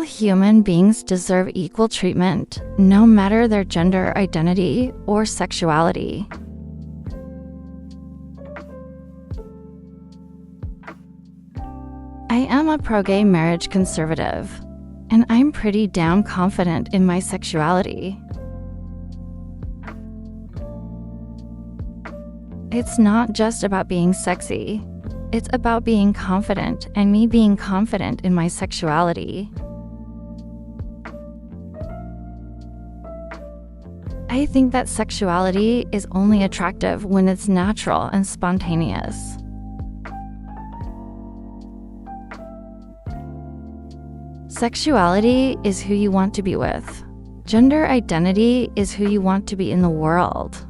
human beings deserve equal treatment, no matter their gender identity or sexuality. I am a pro-gay marriage conservative, and I'm pretty damn confident in my sexuality. It's not just about being sexy. It's about being confident and me being confident in my sexuality. I think that sexuality is only attractive when it's natural and spontaneous. Sexuality is who you want to be with. Gender identity is who you want to be in the world.